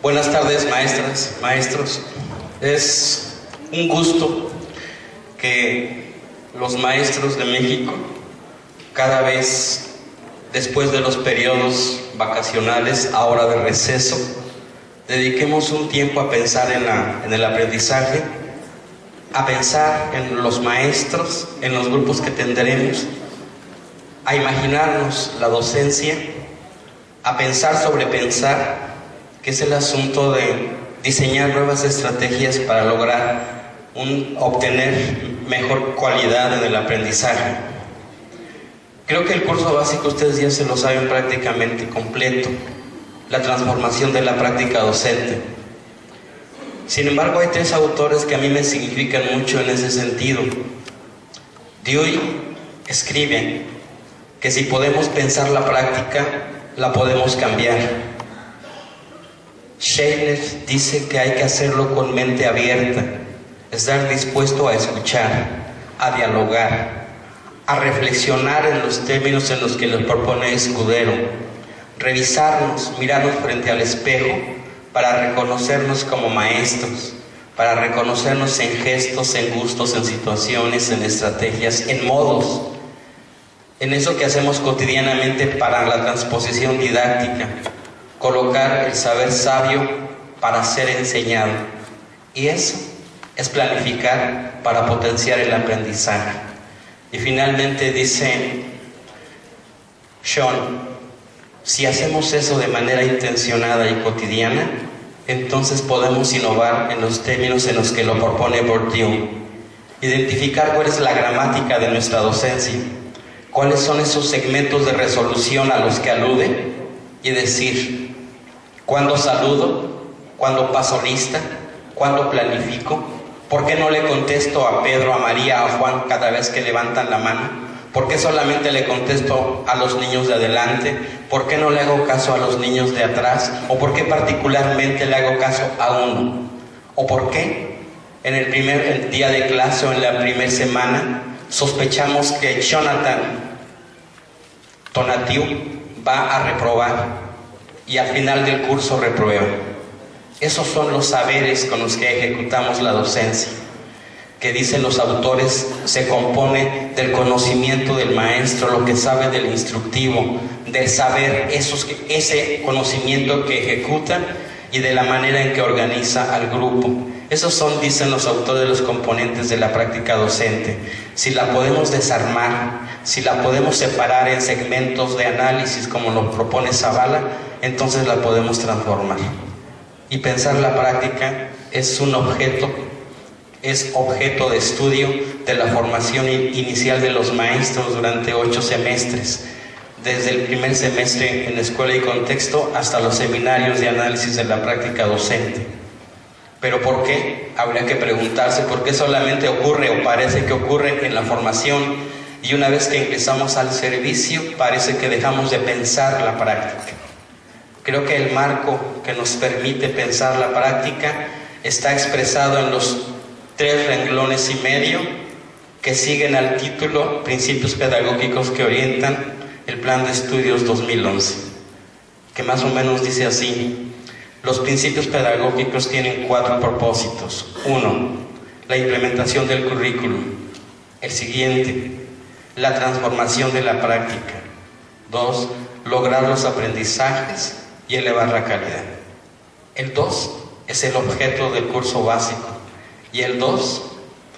Buenas tardes, maestras, maestros. Es un gusto que los maestros de México, cada vez después de los periodos vacacionales, ahora de receso, dediquemos un tiempo a pensar en el aprendizaje, a pensar en los maestros, en los grupos que tendremos, a imaginarnos la docencia, a pensar sobre pensar, que es el asunto de diseñar nuevas estrategias para lograr obtener mejor calidad en el aprendizaje. Creo que el curso básico ustedes ya se lo saben prácticamente completo, la transformación de la práctica docente. Sin embargo, hay tres autores que a mí me significan mucho en ese sentido. Dewey escribe que si podemos pensar la práctica, la podemos cambiar. Scheiner dice que hay que hacerlo con mente abierta, estar dispuesto a escuchar, a dialogar, a reflexionar en los términos en los que lo propone Escudero, revisarnos, mirarnos frente al espejo para reconocernos como maestros, para reconocernos en gestos, en gustos, en situaciones, en estrategias, en modos, en eso que hacemos cotidianamente para la transposición didáctica. Colocar el saber sabio para ser enseñado. Y eso es planificar para potenciar el aprendizaje. Y finalmente dice Sean, si hacemos eso de manera intencionada y cotidiana, entonces podemos innovar en los términos en los que lo propone Bourdieu. Identificar cuál es la gramática de nuestra docencia, cuáles son esos segmentos de resolución a los que alude, y decir, ¿cuándo saludo? ¿Cuándo paso lista? ¿Cuándo planifico? ¿Por qué no le contesto a Pedro, a María, a Juan cada vez que levantan la mano? ¿Por qué solamente le contesto a los niños de adelante? ¿Por qué no le hago caso a los niños de atrás? ¿O por qué particularmente le hago caso a uno? ¿O por qué en el primer día de clase o en la primera semana sospechamos que Jonathan Tonatiuh va a reprobar y al final del curso reprueba? Esos son los saberes con los que ejecutamos la docencia, que dicen los autores se compone del conocimiento del maestro, lo que sabe del instructivo, del saber, ese conocimiento que ejecuta y de la manera en que organiza al grupo. Esos son, dicen los autores, los componentes de la práctica docente. Si la podemos desarmar, si la podemos separar en segmentos de análisis como lo propone Zavala, entonces la podemos transformar. Y pensar la práctica es un objeto, es objeto de estudio de la formación inicial de los maestros durante 8 semestres, desde el primer semestre en escuela y contexto hasta los seminarios de análisis de la práctica docente. ¿Pero por qué? Habría que preguntarse por qué solamente ocurre o parece que ocurre en la formación y una vez que ingresamos al servicio parece que dejamos de pensar la práctica. Creo que el marco que nos permite pensar la práctica está expresado en los 3 renglones y medio que siguen al título Principios pedagógicos que orientan el Plan de Estudios 2011, que más o menos dice así: los principios pedagógicos tienen 4 propósitos. 1, la implementación del currículum. El siguiente, la transformación de la práctica. 2, lograr los aprendizajes y elevar la calidad. El 2 es el objeto del curso básico y el 2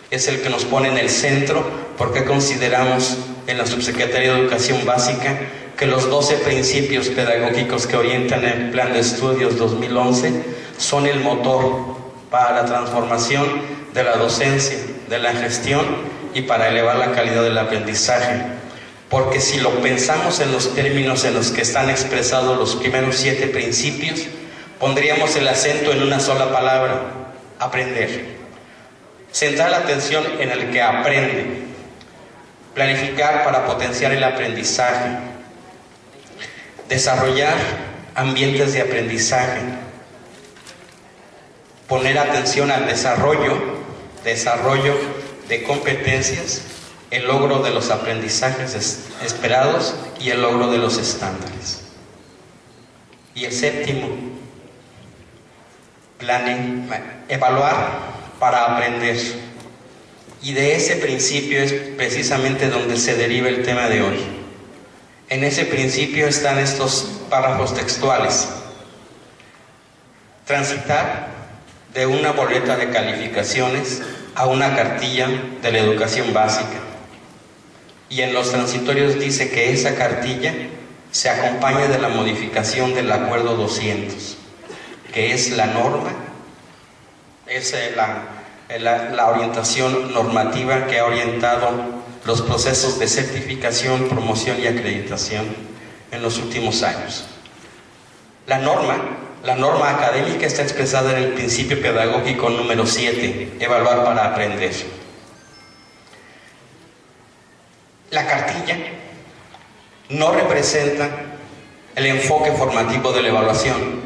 es el que nos pone en el centro porque consideramos en la Subsecretaría de Educación Básica que los 12 principios pedagógicos que orientan el Plan de Estudios 2011 son el motor para la transformación de la docencia, de la gestión y para elevar la calidad del aprendizaje. Porque si lo pensamos en los términos en los que están expresados los primeros 7 principios, pondríamos el acento en una sola palabra: aprender. Centrar la atención en el que aprende. Planificar para potenciar el aprendizaje. Desarrollar ambientes de aprendizaje. Poner atención al desarrollo de competencias, el logro de los aprendizajes esperados y el logro de los estándares. Y el séptimo, evaluar para aprender. Y de ese principio es precisamente donde se deriva el tema de hoy. En ese principio están estos párrafos textuales. Transitar de una boleta de calificaciones a una cartilla de la educación básica. Y en los transitorios dice que esa cartilla se acompaña de la modificación del Acuerdo 200, que es la norma, es la orientación normativa que ha orientado los procesos de certificación, promoción y acreditación en los últimos años. La norma académica está expresada en el principio pedagógico número 7, evaluar para aprender. La cartilla no representa el enfoque formativo de la evaluación.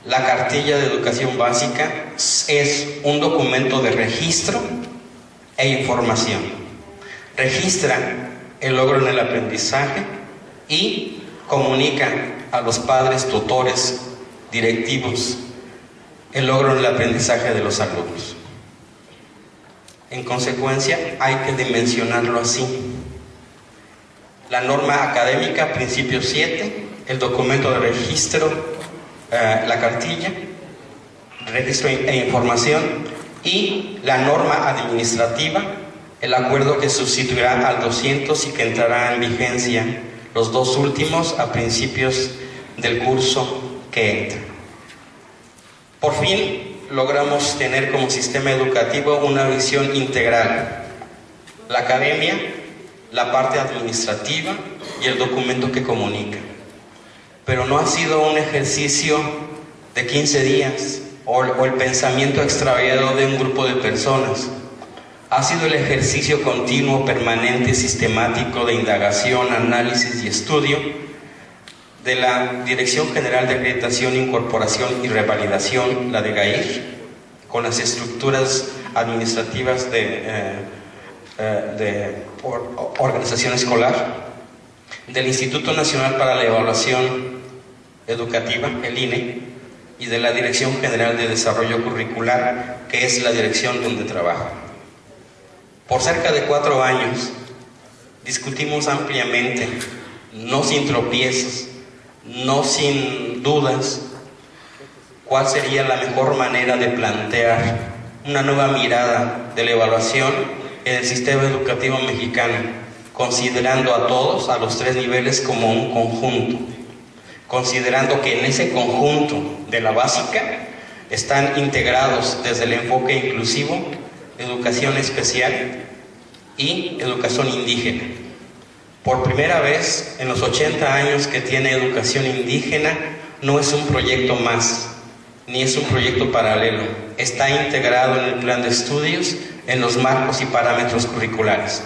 La cartilla de educación básica es un documento de registro e información. Registra el logro en el aprendizaje y comunica a los padres, tutores, directivos, el logro en el aprendizaje de los alumnos. En consecuencia, hay que dimensionarlo así. La norma académica, principio 7, el documento de registro, la cartilla, registro e información, y la norma administrativa, el acuerdo que sustituirá al 200 y que entrará en vigencia los dos últimos a principios del curso que entra. Por fin logramos tener como sistema educativo una visión integral: la academia, la parte administrativa y el documento que comunica. Pero no ha sido un ejercicio de 15 días o el pensamiento extraviado de un grupo de personas. Ha sido el ejercicio continuo, permanente, sistemático de indagación, análisis y estudio de la Dirección General de Acreditación, Incorporación y Revalidación, la de GAIR, con las estructuras administrativas de organización escolar, del Instituto Nacional para la Evaluación Educativa, el INE, y de la Dirección General de Desarrollo Curricular, que es la dirección donde trabajo. Por cerca de 4 años discutimos ampliamente, no sin tropiezos, no sin dudas, cuál sería la mejor manera de plantear una nueva mirada de la evaluación en el sistema educativo mexicano, considerando a todos, a los 3 niveles, como un conjunto, considerando que en ese conjunto de la básica están integrados desde el enfoque inclusivo, educación especial y educación indígena. Por primera vez en los 80 años que tiene educación indígena, no es un proyecto más, ni es un proyecto paralelo, está integrado en el plan de estudios, en los marcos y parámetros curriculares.